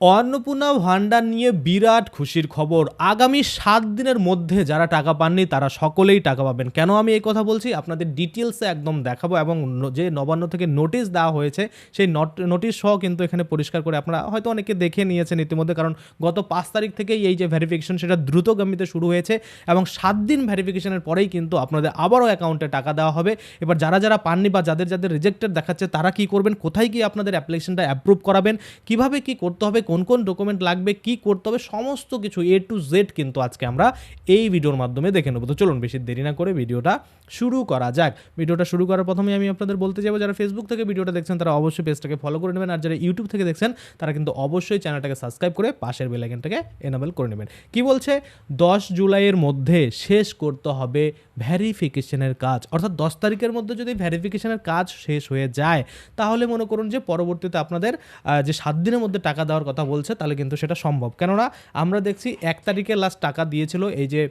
অন্নপূর্ণা ভান্ডার নিয়ে বিরাট খুশির খবর। আগামী ৭ দিনের মধ্যে যারা টাকা পাননি তারা সকলেই টাকা পাবেন। কেন আমি এই কথা বলছি? আপনাদের ডিটেইলসে একদম দেখাবো এবং যে নবান্ন থেকে নোটিশ দেওয়া হয়েছে সেই নোটিশ সহ কিন্তু এখানে পরিষ্কার করে আপনারা হয়তো অনেকে দেখে নিয়েছেন ইতিমধ্যে, কারণ গত ৫ তারিখ থেকেই এই যে ভেরিফিকেশন সেটা দ্রুতগামীতে শুরু হয়েছে এবং ৭ দিন ভেরিফিকেশনের পরেই কিন্তু আপনাদের আবারও অ্যাকাউন্টে টাকা দেওয়া হবে। এবার যারা যারা পাননি বা যাদের যাদের রিজেক্টেড দেখাচ্ছে তারা কি করবেন, কোথায় গিয়ে আপনাদের অ্যাপ্লিকেশনটা অ্যাপ্রুভ করাবেন, কিভাবে কি করতে হবে, কোন কোন ডকুমেন্ট লাগবে, কি করতে হবে, সমস্ত কিছু A to Z কিন্তু আজকে আমরা এই ভিডিওর মাধ্যমে দেখে নেব। তো চলুন বেশি দেরি না করে ভিডিওটা শুরু করা যাক। ভিডিওটা শুরু করার প্রথমে আমি আপনাদের বলতে যাবো, যারা ফেসবুক থেকে ভিডিওটা দেখছেন তারা অবশ্যই পেজটাকে ফলো করে নেবেন, আর যারা ইউটিউব থেকে দেখছেন তারা কিন্তু অবশ্যই চ্যানেলটাকে সাবস্ক্রাইব করে পাশের বেল আইকনটাকে এনেবল করে নেবেন। কি বলছে? 10 জুলাইয়ের মধ্যে শেষ করতে হবে ভেরিফিকেশনের কাজ, অর্থাৎ 10 তারিখের মধ্যে যদি ভেরিফিকেশনের কাজ শেষ হয়ে যায় তাহলে মনে করুন যে পরবর্তীতে আপনাদের যে 7 দিনের মধ্যে টাকা দেওয়ার কথা বলছে তাহলে কিন্তু সেটা সম্ভব। কেননা আমরা দেখছি 1 তারিখে লাস্ট টাকা দিয়েছিল এই যে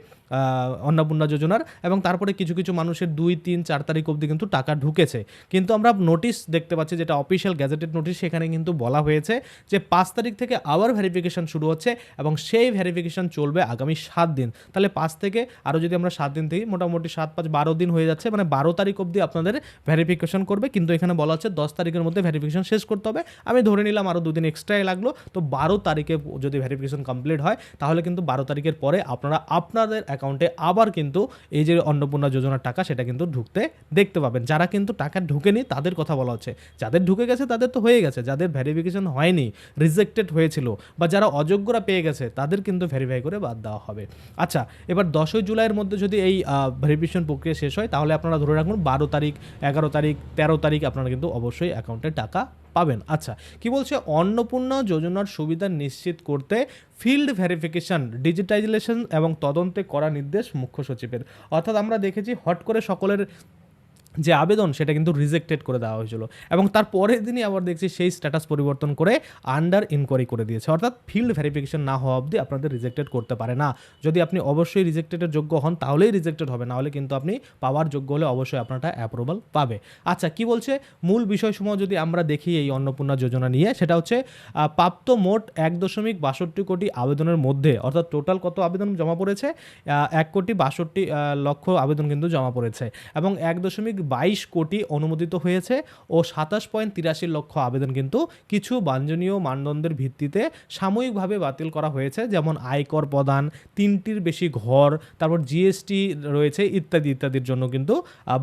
অন্নপূর্ণা যোজনার, এবং তারপরে কিছু কিছু মানুষের 2, 3, 4 তারিখ অবধি কিন্তু টাকা ঢুকেছে। কিন্তু আমরা নোটিশ দেখতে পাচ্ছি যেটা অফিসিয়াল গ্যাজেটেড নোটিশ, সেখানে কিন্তু বলা হয়েছে যে 5 তারিখ থেকে আবার ভেরিফিকেশন শুরু হচ্ছে এবং সেই ভেরিফিকেশন চলবে আগামী 7 দিন। তাহলে 5 থেকে আরও যদি আমরা 7 দিন থেকে মোটামুটি 7, 5, 12 দিন হয়ে যাচ্ছে, মানে 12 তারিখ অবধি আপনাদের ভেরিফিকেশন করবে। কিন্তু এখানে বলা হচ্ছে 10 তারিখের মধ্যে ভেরিফিকেশন শেষ করতে হবে। আমি ধরে নিলাম আরও 2 দিন এক্সট্রাই লাগলো, তো 12 তারিখে যদি ভেরিফিকেশন কমপ্লিট হয় তাহলে কিন্তু 12 তারিখের পরে আপনারা আপনাদের অ্যাকাউন্টে আবার কিন্তু এই যে অন্নপূর্ণা যোজনার টাকা সেটা কিন্তু ঢুকতে দেখতে পাবেন। যারা কিন্তু টাকা ঢুকেনি তাদের কথা বলা হচ্ছে, যাদের ঢুকে গেছে তাদের তো হয়ে গেছে, যাদের ভেরিফিকেশন হয়নি, রিজেক্টেড হয়েছিল বা যারা অযোগ্যরা পেয়ে গেছে তাদের কিন্তু ভেরিফাই করে বাদ দেওয়া হবে। আচ্ছা, এবার 10 জুলাইয়ের মধ্যে যদি এই ভেরিফিকেশন প্রক্রিয়া শেষ হয় তাহলে আপনারা ধরে রাখুন 12 তারিখ, 11 তারিখ, 13 তারিখ আপনারা কিন্তু অবশ্যই অ্যাকাউন্টে টাকা পাবেন। আচ্ছা, কি বলছে? অন্নপূর্ণা যোজনার সুবিধা নিশ্চিত করতে ফিল্ড ভেরিফিকেশন, ডিজিটাইজেশন এবং তদন্তে করা নির্দেশ মুখ্য সচিবের। অর্থাৎ আমরা দেখেছি হট করে সকলের যে আবেদন সেটা কিন্তু রিজেক্টেড করে দেওয়া হয়েছিল এবং তার পরের দিনই আবার দেখছি সেই স্ট্যাটাস পরিবর্তন করে আন্ডার ইনকোয়ারি করে দিয়েছে। অর্থাৎ ফিল্ড ভেরিফিকেশন না হওয়া অবধি আপনাদের রিজেক্টেড করতে পারে না। যদি আপনি অবশ্যই রিজেক্টেডের যোগ্য হন তাহলেই রিজেক্টেড হবে, না হলে কিন্তু আপনি পাওয়ার যোগ্য হলে অবশ্যই আপনারটা অ্যাপ্রুভাল পাবে। আচ্ছা, কি বলছে? মূল বিষয়সমূহ যদি আমরা দেখি এই অন্নপূর্ণা যোজনা নিয়ে, সেটা হচ্ছে প্রাপ্ত মোট 1.62 কোটি আবেদনের মধ্যে, অর্থাৎ টোটাল কত আবেদন জমা পড়েছে? 1,62,00,000 আবেদন কিন্তু জমা পড়েছে এবং 1.22 কোটি অনুমোদিত হয়েছে ও 27.83 লক্ষ আবেদন কিন্তু কিছু বাঞ্ছনীয় মানদণ্ডের ভিত্তিতে সাময়িকভাবে বাতিল করা হয়েছে, যেমন আয়কর প্রদান, 3টির বেশি ঘর, তারপর জিএসটি রয়েছে ইত্যাদি ইত্যাদির জন্য কিন্তু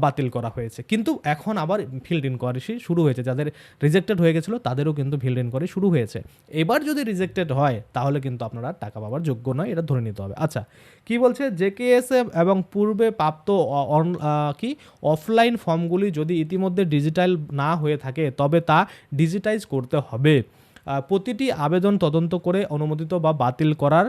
বাতিল করা হয়েছে। কিন্তু এখন আবার ফিল্ড ইনকোয়ারি শুরু হয়েছে, যাদের রিজেক্টেড হয়ে গেছিলো তাদেরও কিন্তু ফিল্ড ইনকোয়ারি শুরু হয়েছে। এবার যদি রিজেক্টেড হয় তাহলে কিন্তু আপনারা টাকা পাওয়ার যোগ্য নয়, এটা ধরে নিতে হবে। আচ্ছা, কি বলছে? জেকেএসএফ এবং পূর্বে প্রাপ্ত কি অফলাইন ফর্মগুলি যদি ইতিমধ্যে ডিজিটাল না হয়ে থাকে তবে তা ডিজিটাইজ করতে হবে। প্রতিটি আবেদন তদন্ত করে অনুমোদিত বা বাতিল করার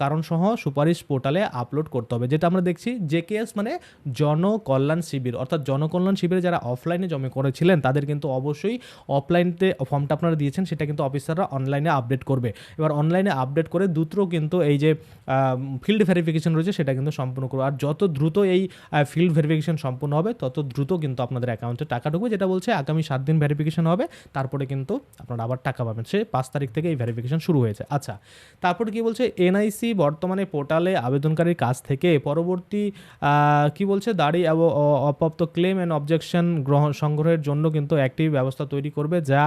কারণসহ সুপারিশ পোর্টালে আপলোড করতে হবে। যেটা আমরা দেখছি জেকেএস মানে জনকল্যাণ শিবির, অর্থাৎ জনকল্যাণ শিবিরে যারা অফলাইনে জমা করেছিলেন তাদের কিন্তু অবশ্যই অফলাইনতে ফর্মটা আপনারা দিয়েছেন সেটা কিন্তু অফিসাররা অনলাইনে আপডেট করবে। এবার অনলাইনে আপডেট করে দ্রুত কিন্তু এই যে ফিল্ড ভেরিফিকেশন রয়েছে সেটা কিন্তু সম্পূর্ণ করবে। আর যত দ্রুত এই ফিল্ড ভেরিফিকেশন সম্পূর্ণ হবে তত দ্রুত কিন্তু আপনাদের অ্যাকাউন্টে টাকা ঢুকবে। যেটা বলছে আগামী 7 দিন ভেরিফিকেশন হবে, তারপরে কিন্তু আপনারা আবার টাকা পাবেন। সে 5 তারিখ থেকে এই ভেরিফিকেশন শুরু হয়েছে। আচ্ছা, তারপরে কি বলছে? এনআইসি বর্তমানে পোর্টালে আবেদনকারীর কাছ থেকে পরবর্তী কি বলছে দাঁড়ি এবং অপ্রাপ্ত ক্লেম অ্যান্ড অবজেকশন সংগ্রহের জন্য কিন্তু একটি ব্যবস্থা তৈরি করবে যা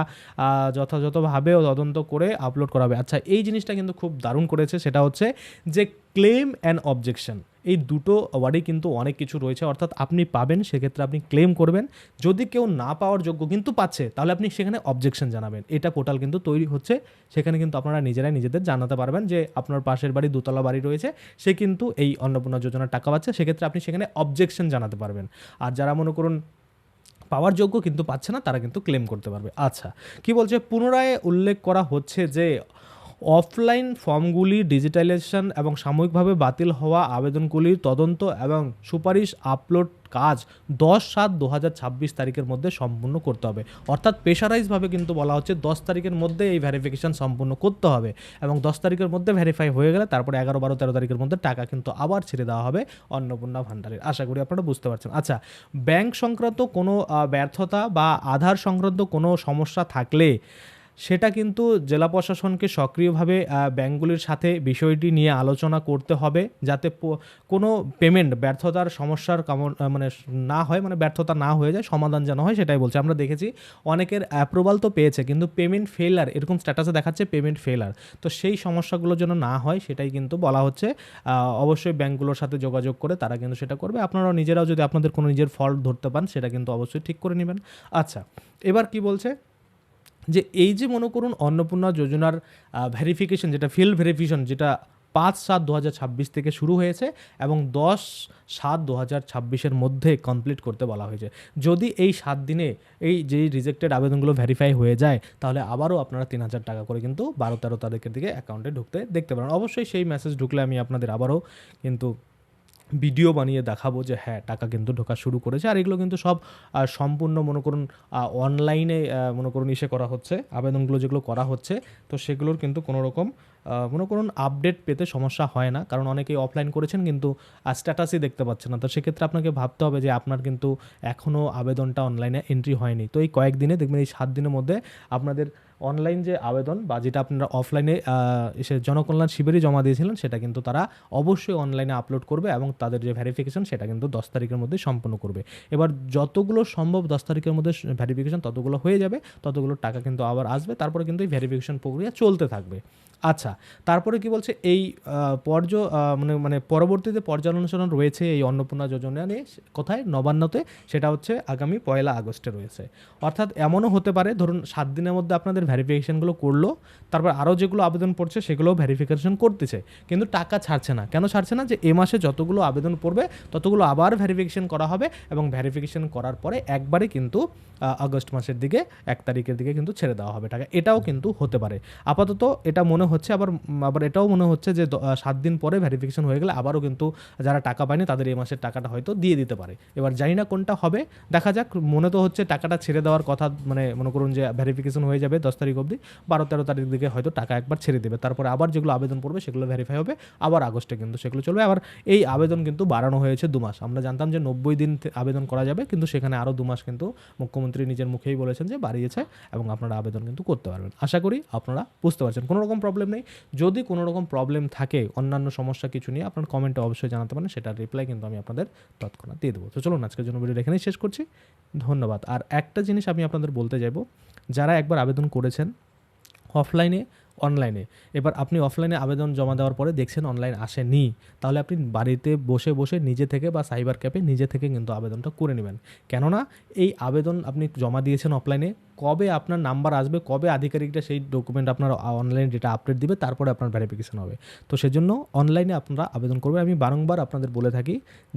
যথাযথভাবে তদন্ত করে আপলোড করা হবে। আচ্ছা, এই জিনিসটা কিন্তু খুব দারুণ করেছে, সেটা হচ্ছে যে ক্লেম অ্যান্ড অবজেকশন, এই দুটো ওয়ার্ডে কিন্তু অনেক কিছু রয়েছে। অর্থাৎ আপনি পাবেন, সেক্ষেত্রে আপনি ক্লেম করবেন, যদি কেউ না পাওয়ার যোগ্য কিন্তু পাচ্ছে তাহলে আপনি সেখানে অবজেকশন জানাবেন। এটা পোর্টাল কিন্তু তৈরি হচ্ছে, সেখানে কিন্তু আপনারা নিজেরাই নিজেদের জানাতে পারবেন যে আপনার পাশের বাড়ি দোতলা বাড়ি রয়েছে, সে কিন্তু এই অন্নপূর্ণা যোজনার টাকা পাচ্ছে, সেক্ষেত্রে আপনি সেখানে অবজেকশন জানাতে পারবেন। আর যারা মনে করুন পাওয়ার যোগ্য কিন্তু পাচ্ছে না তারা কিন্তু ক্লেম করতে পারবে। আচ্ছা, কি বলছে? পুনরায় উল্লেখ করা হচ্ছে যে অফলাইন ফর্মগুলি ডিজিটালাইজেশন এবং সাময়িকভাবে বাতিল হওয়া আবেদনগুলির তদন্ত এবং সুপারিশ আপলোড কাজ 10/7/2026 তারিখের মধ্যে সম্পূর্ণ করতে হবে। অর্থাৎ প্রেশারাইজভাবে কিন্তু বলা হচ্ছে 10 তারিখের মধ্যে এই ভেরিফিকেশন সম্পূর্ণ করতে হবে এবং 10 তারিখের মধ্যে ভেরিফাই হয়ে গেলে তারপরে 11, 12, 13 তারিখের মধ্যে টাকা কিন্তু আবার ছেড়ে দেওয়া হবে অন্নপূর্ণা ভান্ডারের। আশা করি আপনারা বুঝতে পারছেন। আচ্ছা, ব্যাংক সংক্রান্ত কোনো ব্যর্থতা বা আধার সংক্রান্ত কোনো সমস্যা থাকলে সেটা কিন্তু জেলা প্রশাসনকে সক্রিয়ভাবে ব্যাঙ্কগুলির সাথে বিষয়টি নিয়ে আলোচনা করতে হবে, যাতে কোনো পেমেন্ট ব্যর্থতার সমস্যার মানে না হয়, মানে ব্যর্থতা না হয়ে যায়, সমাধান যেন হয়, সেটাই বলছে। আমরা দেখেছি অনেকের অ্যাপ্রুভাল তো পেয়েছে কিন্তু পেমেন্ট ফেলার এরকম স্ট্যাটাসে দেখাচ্ছে পেমেন্ট ফেলার, তো সেই সমস্যাগুলো যেন না হয় সেটাই কিন্তু বলা হচ্ছে। অবশ্যই ব্যাঙ্কগুলোর সাথে যোগাযোগ করে তারা কিন্তু সেটা করবে। আপনারাও নিজেরাও যদি আপনাদের কোনো নিজের ফল্ট ধরতে পান সেটা কিন্তু অবশ্যই ঠিক করে নেবেন। আচ্ছা, এবার কি বলছে যে এই যে মনে করুন অন্নপূর্ণা যোজনার ভেরিফিকেশন, যেটা ফিল্ড ভেরিফিকেশন, যেটা 5/7/2026 থেকে শুরু হয়েছে এবং 10/7/2026 মধ্যে কমপ্লিট করতে বলা হয়েছে। যদি এই 7 দিনে এই যে রিজেক্টেড আবেদনগুলো ভেরিফাই হয়ে যায় তাহলে আবারও আপনারা 3,000 টাকা করে কিন্তু 12-13 তারিখের দিকে অ্যাকাউন্টে ঢুকতে দেখতে পারেন। অবশ্যই সেই মেসেজ ঢুকলে আমি আপনাদের আবারও কিন্তু ভিডিও বানিয়ে দেখাবো যে হ্যাঁ টাকা কিন্তু ঢোকা শুরু করেছে। আর এগুলো কিন্তু সব সম্পূর্ণ মনে করুন অনলাইনে মনে করুন করা হচ্ছে, আবেদনগুলো যেগুলো করা হচ্ছে, তো সেগুলোর কিন্তু কোনো রকম মনে করুন আপডেট পেতে সমস্যা হয় না, কারণ অনেকেই অফলাইন করেছেন কিন্তু স্ট্যাটাসই দেখতে পাচ্ছেন না। তো সেক্ষেত্রে আপনাকে ভাবতে হবে যে আপনার কিন্তু এখনও আবেদনটা অনলাইনে এন্ট্রি হয়নি। তো এই কয়েকদিনে দেখবেন, এই 7 দিনের মধ্যে আপনাদের অনলাইন যে আবেদন বা যেটা আপনারা অফলাইনে এসে জনকল্যাণ শিবিরে জমা দিয়েছিলেন সেটা কিন্তু তারা অবশ্যই অনলাইনে আপলোড করবে এবং তাদের যে ভেরিফিকেশন সেটা কিন্তু 10 তারিখের মধ্যে সম্পন্ন করবে। এবার যতগুলো সম্ভব 10 তারিখের মধ্যে ভেরিফিকেশন ততগুলো হয়ে যাবে, ততগুলো টাকা কিন্তু আবার আসবে, তারপরে কিন্তু এই ভেরিফিকেশন প্রক্রিয়া চলতে থাকবে। আচ্ছা, তারপরে কি বলছে, এই মানে পরবর্তীতে পর্যালোচনা রয়েছে এই অন্নপূর্ণা যোজনা নিয়ে, কোথায়, নবান্নতে, সেটা হচ্ছে আগামী 1 আগস্টে রয়েছে। অর্থাৎ এমনও হতে পারে ধরুন 7 দিনের মধ্যে আপনাদের ভেরিফিকেশনগুলো করলো, তারপর আরও যেগুলো আবেদন পড়ছে সেগুলোও ভেরিফিকেশন করতেছে কিন্তু টাকা ছাড়ছে না। কেন ছাড়ছে না? যে এ মাসে যতগুলো আবেদন পড়বে ততগুলো আবার ভেরিফিকেশন করা হবে এবং ভেরিফিকেশন করার পরে একবারে কিন্তু আগস্ট মাসের দিকে 1 তারিখের দিকে কিন্তু ছেড়ে দেওয়া হবে টাকা। এটাও কিন্তু হতে পারে। আপাতত এটা মনে হচ্ছে, আবার এটাও মনে হচ্ছে যে 7 দিন পরে ভেরিফিকেশন হয়ে গেলে আবারও কিন্তু যারা টাকা পায়নি তাদের এই মাসের টাকাটা হয়তো দিয়ে দিতে পারে। এবার জানি না কোনটা হবে, দেখা যাক। মনে তো হচ্ছে টাকাটা ছেড়ে দেওয়ার কথা, মানে মনে করুন যে ভেরিফিকেশন হয়ে যাবে 10 তারিখ অবধি, 12-13 তারিখ দিকে হয়তো টাকা একবার ছেড়ে দেবে, তারপরে আবার যেগুলো আবেদন পড়বে সেগুলো ভেরিফাই হবে, আবার আগস্টে কিন্তু সেগুলো চলবে। আবার এই আবেদন কিন্তু বাড়ানো হয়েছে 2 মাস। আমরা জানতাম যে 90 দিন আবেদন করা যাবে, কিন্তু সেখানে আরও 2 মাস কিন্তু মুখ্যমন্ত্রী নিজের মুখেই বলেছেন যে বাড়িয়েছে এবং আপনারা আবেদন কিন্তু করতে পারবেন। আশা করি আপনারা বুঝতে পারছেন, কোনো রকম প্রবলেম নেই। যদি কোনো রকম প্রবলেম থাকে, অন্যান্য সমস্যা কিছু নিয়ে, আপনার কমেন্টে অবশ্যই জানাতে পারেন, সেটার রিপ্লাই কিন্তু আমি আপনাদের তৎক্ষণাৎ দিয়ে দেবো। তো চলুন আজকের জন্য ভিডিও এখানেই শেষ করছি, ধন্যবাদ। আর একটা জিনিস আমি আপনাদের বলতে যাবো, যারা একবার আবেদন করেছেন অফলাইনে, অনলাইনে, এবার আপনি অফলাইনে আবেদন জমা দেওয়ার পরে দেখছেন অনলাইন আসেনি, তাহলে আপনি বাড়িতে বসে বসে নিজে থেকে বা সাইবার ক্যাফে নিজে থেকে কিন্তু আবেদনটা করে নেবেন। কেননা এই আবেদন আপনি জমা দিয়েছেন অফলাইনে, কবে আপনার নাম্বার আসবে, কবে আধিকারিকটা সেই ডকুমেন্ট আপনার অনলাইন ডেটা আপডেট দিবে, তারপরে আপনার ভেরিফিকেশন হবে। তো সেজন্য অনলাইনে আপনারা আবেদন করবেন। আমি বারংবার আপনাদের বলে থাকি,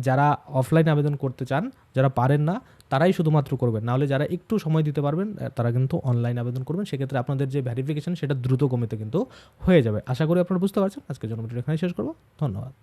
যারা অফলাইনে আবেদন করতে চান, যারা পারেন না তারাই শুধুমাত্র করবেন, নাহলে যারা একটু সময় দিতে পারবেন তারা কিন্তু অনলাইন আবেদন করবেন। সেক্ষেত্রে আপনাদের যে ভেরিফিকেশন সেটা দ্রুত কমিতে কিন্তু হয়ে যাবে। আশা করি আপনারা বুঝতে পারছেন। আজকের জন্য ভিডিও এখানে শেষ করবো, ধন্যবাদ।